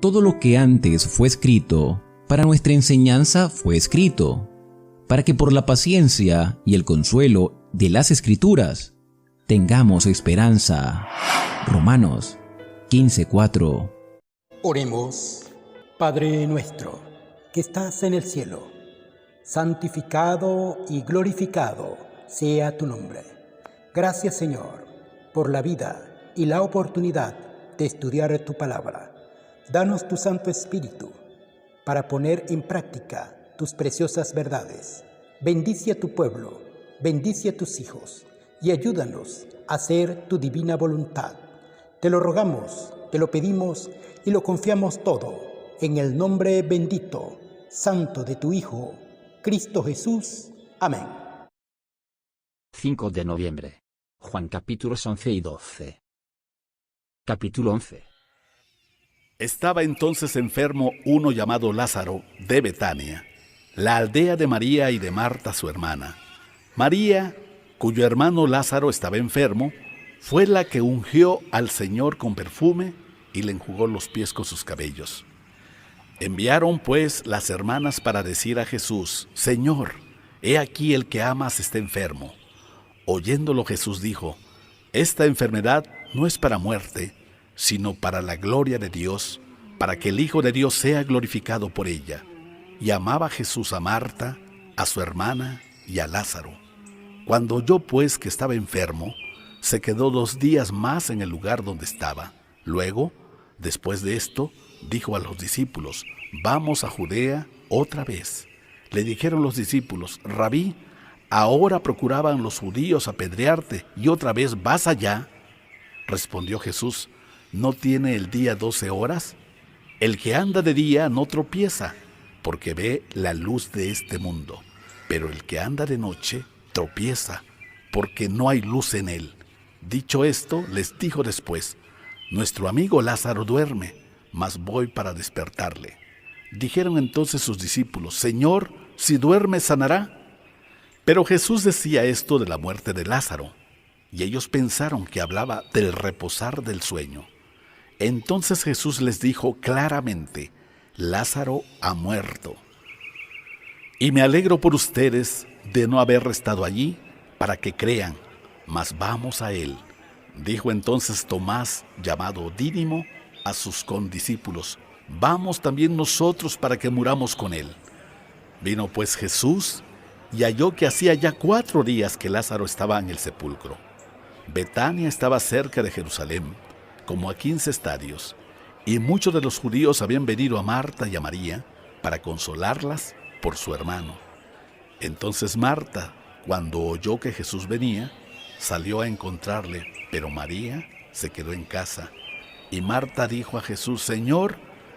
todo lo que antes fue escrito, para nuestra enseñanza fue escrito, para que por la paciencia y el consuelo de las Escrituras tengamos esperanza. Romanos 15:4. Oremos. Padre nuestro, que estás en el cielo, santificado y glorificado sea tu nombre. Gracias, Señor, por la vida y la oportunidad de estudiar tu palabra. Danos tu Santo Espíritu para poner en práctica tus preciosas verdades. Bendice a tu pueblo, bendice a tus hijos y ayúdanos a hacer tu divina voluntad. Te lo rogamos, te lo pedimos y lo confiamos todo en el nombre bendito, santo de tu Hijo, Cristo Jesús. Amén. 5 de noviembre. Juan capítulos 11 y 12. Capítulo 11. Estaba entonces enfermo uno llamado Lázaro de Betania, la aldea de María y de Marta su hermana. María, cuyo hermano Lázaro estaba enfermo, fue la que ungió al Señor con perfume y le enjugó los pies con sus cabellos. Enviaron pues las hermanas para decir a Jesús: Señor, he aquí el que amas está enfermo. Oyéndolo Jesús dijo: Esta enfermedad no es para muerte, sino para la gloria de Dios, para que el Hijo de Dios sea glorificado por ella. Y amaba Jesús a Marta, a su hermana y a Lázaro. Cuando oyó pues que estaba enfermo, se quedó 2 días más en el lugar donde estaba. Luego, después de esto, dijo a los discípulos: Vamos a Judea otra vez. Le dijeron los discípulos: Rabí, ahora procuraban los judíos apedrearte, y otra vez vas allá. Respondió Jesús: ¿No tiene el día 12 horas? El que anda de día no tropieza, porque ve la luz de este mundo. Pero el que anda de noche tropieza, porque no hay luz en él. Dicho esto, les dijo después: Nuestro amigo Lázaro duerme, mas voy para despertarle. Dijeron entonces sus discípulos: Señor, si duerme, sanará. Pero Jesús decía esto de la muerte de Lázaro, y ellos pensaron que hablaba del reposar del sueño. Entonces Jesús les dijo claramente: Lázaro ha muerto. Y me alegro por ustedes de no haber estado allí para que crean, mas vamos a él. Dijo entonces Tomás, llamado Dídimo, a sus condiscípulos: Vamos también nosotros para que muramos con él. Vino pues Jesús y halló que hacía ya 4 días que Lázaro estaba en el sepulcro. Betania estaba cerca de Jerusalén, como a 15 estadios, y muchos de los judíos habían venido a Marta y a María para consolarlas por su hermano. Entonces Marta, cuando oyó que Jesús venía, salió a encontrarle, pero María se quedó en casa. Y Marta dijo a Jesús: Señor,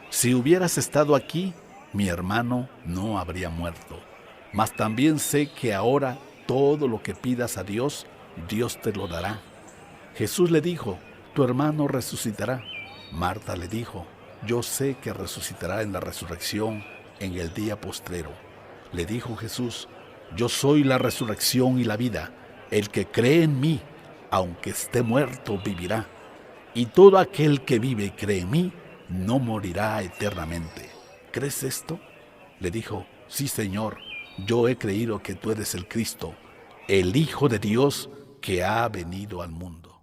si hubieras estado aquí, mi hermano no habría muerto. Mas también sé que ahora todo lo que pidas a Dios, Dios te lo dará. Jesús le dijo: Tu hermano resucitará. Marta le dijo: Yo sé que resucitará en la resurrección en el día postrero. Le dijo Jesús: Yo soy la resurrección y la vida. El que cree en mí, aunque esté muerto, vivirá. Y todo aquel que vive y cree en mí, no morirá eternamente. ¿Crees esto? Le dijo: Sí, Señor, yo he creído que tú eres el Cristo, el Hijo de Dios que ha venido al mundo.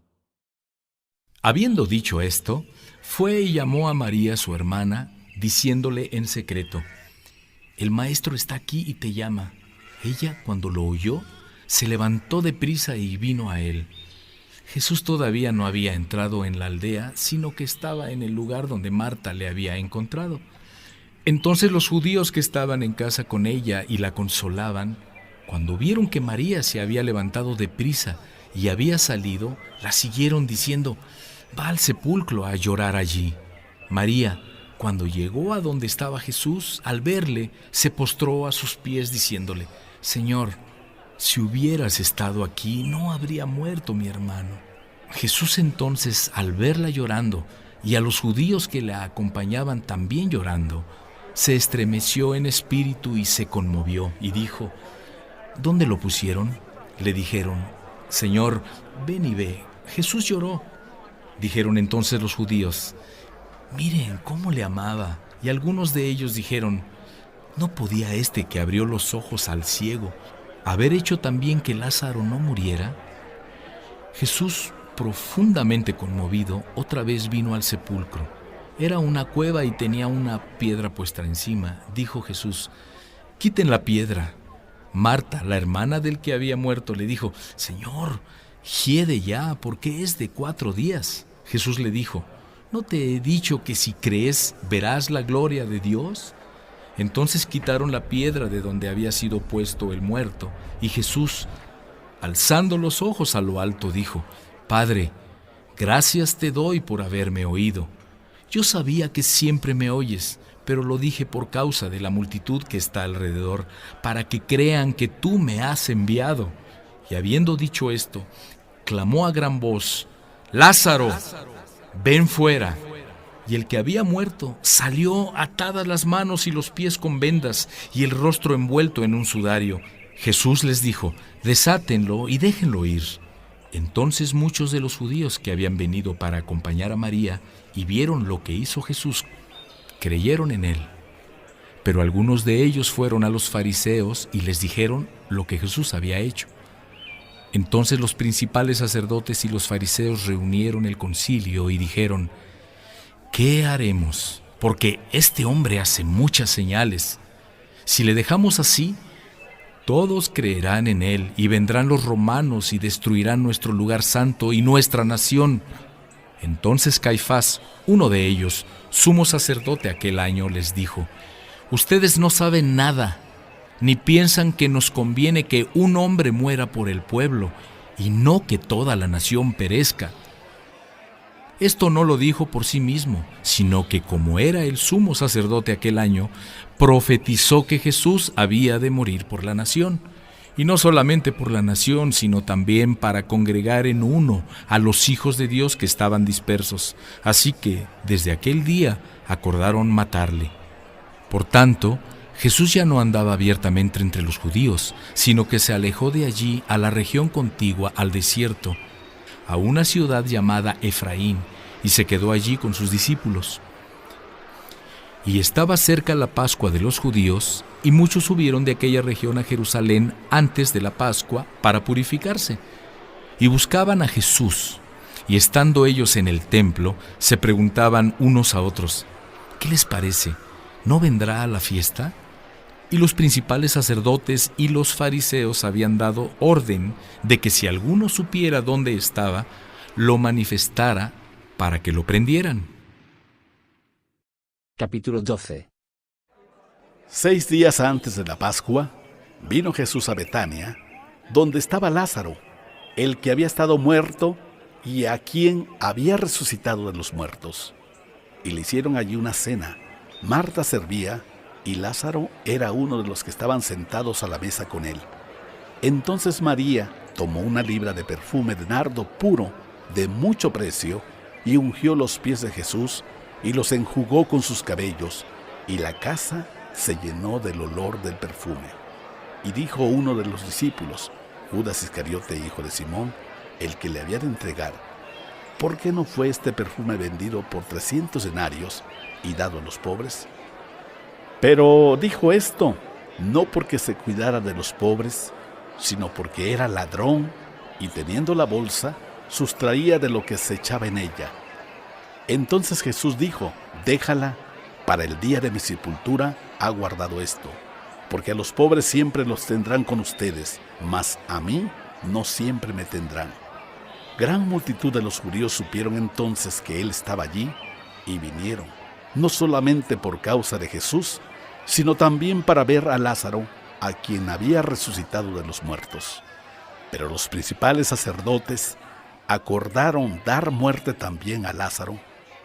Habiendo dicho esto, fue y llamó a María su hermana, diciéndole en secreto: El maestro está aquí y te llama. Ella, cuando lo oyó, se levantó deprisa y vino a él. Jesús todavía no había entrado en la aldea, sino que estaba en el lugar donde Marta le había encontrado. Entonces los judíos que estaban en casa con ella y la consolaban, cuando vieron que María se había levantado deprisa y había salido, la siguieron diciendo: Va al sepulcro a llorar allí. María, cuando llegó a donde estaba Jesús, al verle, se postró a sus pies diciéndole: Señor, si hubieras estado aquí, no habría muerto mi hermano. Jesús entonces, al verla llorando y a los judíos que la acompañaban también llorando, se estremeció en espíritu y se conmovió y dijo: ¿Dónde lo pusieron? Le dijeron: Señor, ven y ve. Jesús lloró. Dijeron entonces los judíos: miren cómo le amaba. Y algunos de ellos dijeron, ¿no podía este que abrió los ojos al ciego haber hecho también que Lázaro no muriera? Jesús, profundamente conmovido, otra vez vino al sepulcro. Era una cueva y tenía una piedra puesta encima. Dijo Jesús, quiten la piedra. Marta, la hermana del que había muerto, le dijo, Señor, hiede ya, porque es de 4 días. Jesús le dijo, ¿no te he dicho que si crees verás la gloria de Dios? Entonces quitaron la piedra de donde había sido puesto el muerto, y Jesús, alzando los ojos a lo alto, dijo, Padre, gracias te doy por haberme oído. Yo sabía que siempre me oyes, pero lo dije por causa de la multitud que está alrededor, para que crean que tú me has enviado. Y habiendo dicho esto, clamó a gran voz, Lázaro, ven fuera. Y el que había muerto salió atadas las manos y los pies con vendas y el rostro envuelto en un sudario. Jesús les dijo, desátenlo y déjenlo ir. Entonces muchos de los judíos que habían venido para acompañar a María y vieron lo que hizo Jesús, creyeron en él. Pero algunos de ellos fueron a los fariseos y les dijeron lo que Jesús había hecho. Entonces los principales sacerdotes y los fariseos reunieron el concilio y dijeron, ¿qué haremos? Porque este hombre hace muchas señales. Si le dejamos así, todos creerán en él y vendrán los romanos y destruirán nuestro lugar santo y nuestra nación. Entonces Caifás, uno de ellos, sumo sacerdote aquel año, les dijo, ustedes no saben nada, ni piensan que nos conviene que un hombre muera por el pueblo y no que toda la nación perezca. Esto no lo dijo por sí mismo, sino que como era el sumo sacerdote aquel año, profetizó que Jesús había de morir por la nación. Y no solamente por la nación, sino también para congregar en uno a los hijos de Dios que estaban dispersos. Así que, desde aquel día, acordaron matarle. Por tanto, Jesús ya no andaba abiertamente entre los judíos, sino que se alejó de allí a la región contigua al desierto, a una ciudad llamada Efraín, y se quedó allí con sus discípulos. Y estaba cerca la Pascua de los judíos, y muchos subieron de aquella región a Jerusalén antes de la Pascua para purificarse, y buscaban a Jesús, y estando ellos en el templo, se preguntaban unos a otros, ¿qué les parece? ¿No vendrá a la fiesta? Y los principales sacerdotes y los fariseos habían dado orden de que si alguno supiera dónde estaba, lo manifestara para que lo prendieran. Capítulo 12. 6 días antes de la Pascua, vino Jesús a Betania, donde estaba Lázaro, el que había estado muerto y a quien había resucitado de los muertos. Y le hicieron allí una cena. Marta servía, y Lázaro era uno de los que estaban sentados a la mesa con él. Entonces María tomó una libra de perfume de nardo puro, de mucho precio, y ungió los pies de Jesús, y los enjugó con sus cabellos, y la casa se llenó del olor del perfume. Y dijo uno de los discípulos, Judas Iscariote, hijo de Simón, el que le había de entregar, ¿por qué no fue este perfume vendido por 300 denarios y dado a los pobres? Pero dijo esto, no porque se cuidara de los pobres, sino porque era ladrón y teniendo la bolsa, sustraía de lo que se echaba en ella. Entonces Jesús dijo, déjala, para el día de mi sepultura ha guardado esto, porque a los pobres siempre los tendrán con ustedes, mas a mí no siempre me tendrán. Gran multitud de los judíos supieron entonces que él estaba allí y vinieron, no solamente por causa de Jesús, sino también para ver a Lázaro, a quien había resucitado de los muertos. Pero los principales sacerdotes acordaron dar muerte también a Lázaro,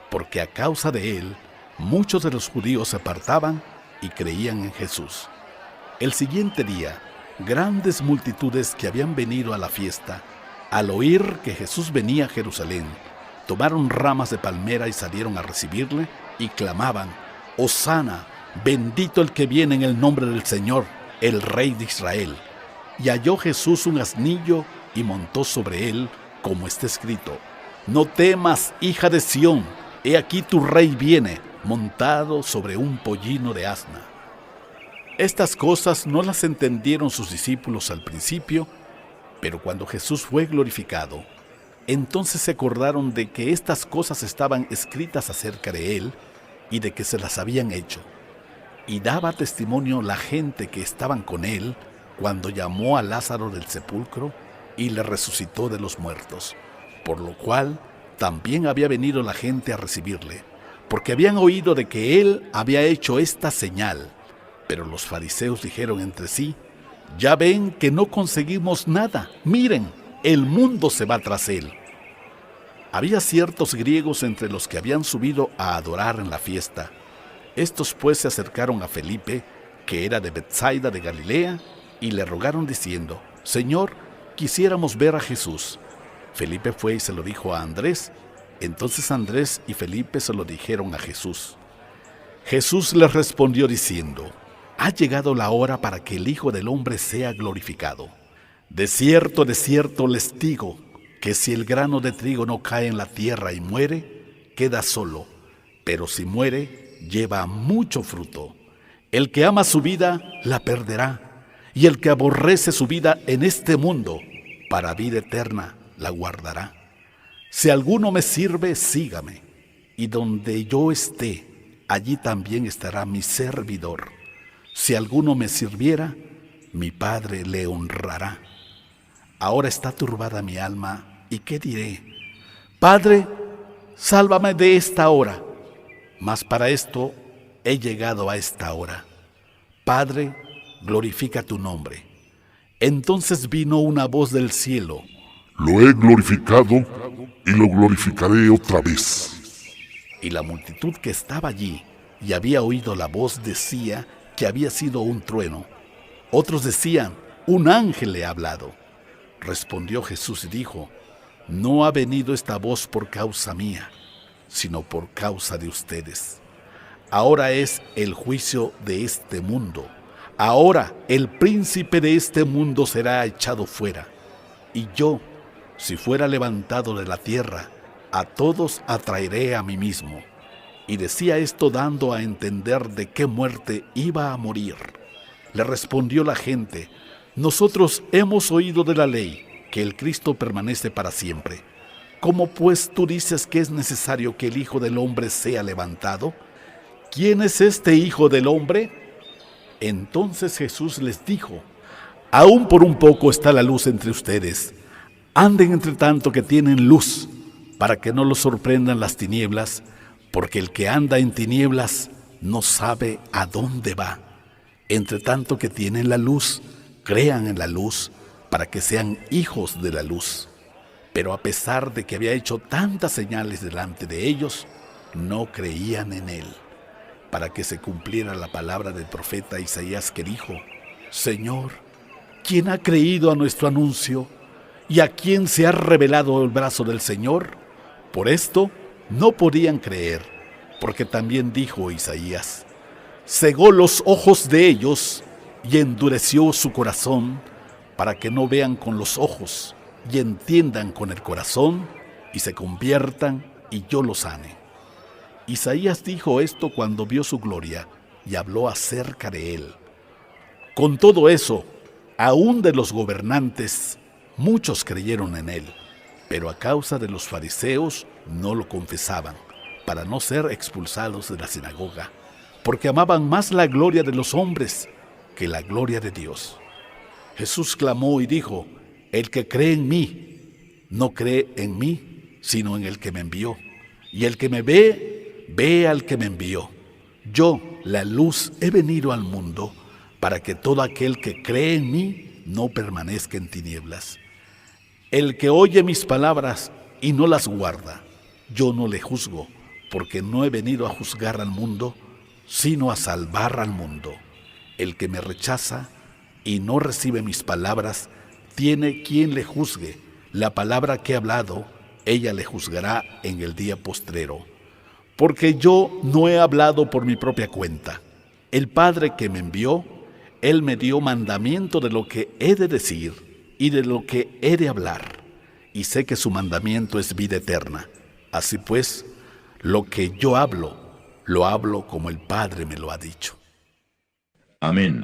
porque a causa de él muchos de los judíos se apartaban y creían en Jesús. El siguiente día, grandes multitudes que habían venido a la fiesta, al oír que Jesús venía a Jerusalén, tomaron ramas de palmera y salieron a recibirle y clamaban, Hosana, bendito el que viene en el nombre del Señor, el Rey de Israel. Y halló Jesús un asnillo y montó sobre él, como está escrito, no temas, hija de Sión, he aquí tu rey viene, montado sobre un pollino de asna. Estas cosas no las entendieron sus discípulos al principio, pero cuando Jesús fue glorificado, entonces se acordaron de que estas cosas estaban escritas acerca de él y de que se las habían hecho. Y daba testimonio la gente que estaban con él cuando llamó a Lázaro del sepulcro y le resucitó de los muertos, por lo cual también había venido la gente a recibirle, porque habían oído de que él había hecho esta señal. Pero los fariseos dijeron entre sí: ya ven que no conseguimos nada, miren, el mundo se va tras él. Había ciertos griegos entre los que habían subido a adorar en la fiesta. Estos pues se acercaron a Felipe, que era de Betsaida de Galilea, y le rogaron diciendo: Señor, quisiéramos ver a Jesús. Felipe fue y se lo dijo a Andrés. Entonces Andrés y Felipe se lo dijeron a Jesús. Jesús les respondió diciendo: ha llegado la hora para que el Hijo del Hombre sea glorificado. De cierto les digo, que si el grano de trigo no cae en la tierra y muere, queda solo, pero si muere, lleva mucho fruto. El que ama su vida, la perderá, y el que aborrece su vida en este mundo, para vida eterna, la guardará. Si alguno me sirve, sígame, y donde yo esté, allí también estará mi servidor. Si alguno me sirviera, mi Padre le honrará. Ahora está turbada mi alma, ¿y qué diré? Padre, sálvame de esta hora. Mas para esto he llegado a esta hora. Padre, glorifica tu nombre. Entonces vino una voz del cielo: lo he glorificado y lo glorificaré otra vez. Y la multitud que estaba allí y había oído la voz decía que había sido un trueno. Otros decían: un ángel le ha hablado. Respondió Jesús y dijo: no ha venido esta voz por causa mía, sino por causa de ustedes. Ahora es el juicio de este mundo. Ahora el príncipe de este mundo será echado fuera. Y yo, si fuera levantado de la tierra, a todos atraeré a mí mismo. Y decía esto dando a entender de qué muerte iba a morir. Le respondió la gente: nosotros hemos oído de la ley que el Cristo permanece para siempre. ¿Cómo pues tú dices que es necesario que el Hijo del Hombre sea levantado? ¿Quién es este Hijo del Hombre? Entonces Jesús les dijo: aún por un poco está la luz entre ustedes. Anden entre tanto que tienen luz, para que no los sorprendan las tinieblas, porque el que anda en tinieblas no sabe a dónde va. Entre tanto que tienen la luz, crean en la luz, para que sean hijos de la luz. Pero a pesar de que había hecho tantas señales delante de ellos, no creían en él, para que se cumpliera la palabra del profeta Isaías, que dijo: Señor, ¿quién ha creído a nuestro anuncio? ¿Y a quién se ha revelado el brazo del Señor? Por esto no podían creer, porque también dijo Isaías: cegó los ojos de ellos y endureció su corazón, para que no vean con los ojos y entiendan con el corazón y se conviertan y yo los sane. Isaías dijo esto cuando vio su gloria y habló acerca de él. Con todo eso, aún de los gobernantes, muchos creyeron en él, pero a causa de los fariseos no lo confesaban, para no ser expulsados de la sinagoga, porque amaban más la gloria de los hombres que la gloria de Dios. Jesús clamó y dijo: el que cree en mí, no cree en mí, sino en el que me envió. Y el que me ve, ve al que me envió. Yo, la luz, he venido al mundo, para que todo aquel que cree en mí no permanezca en tinieblas. El que oye mis palabras y no las guarda, yo no le juzgo, porque no he venido a juzgar al mundo, sino a salvar al mundo. El que me rechaza y no recibe mis palabras, tiene quien le juzgue. La palabra que he hablado, ella le juzgará en el día postrero. Porque yo no he hablado por mi propia cuenta. El Padre que me envió, Él me dio mandamiento de lo que he de decir y de lo que he de hablar. Y sé que su mandamiento es vida eterna. Así pues, Lo que yo hablo, lo hablo como el Padre me lo ha dicho. Amén.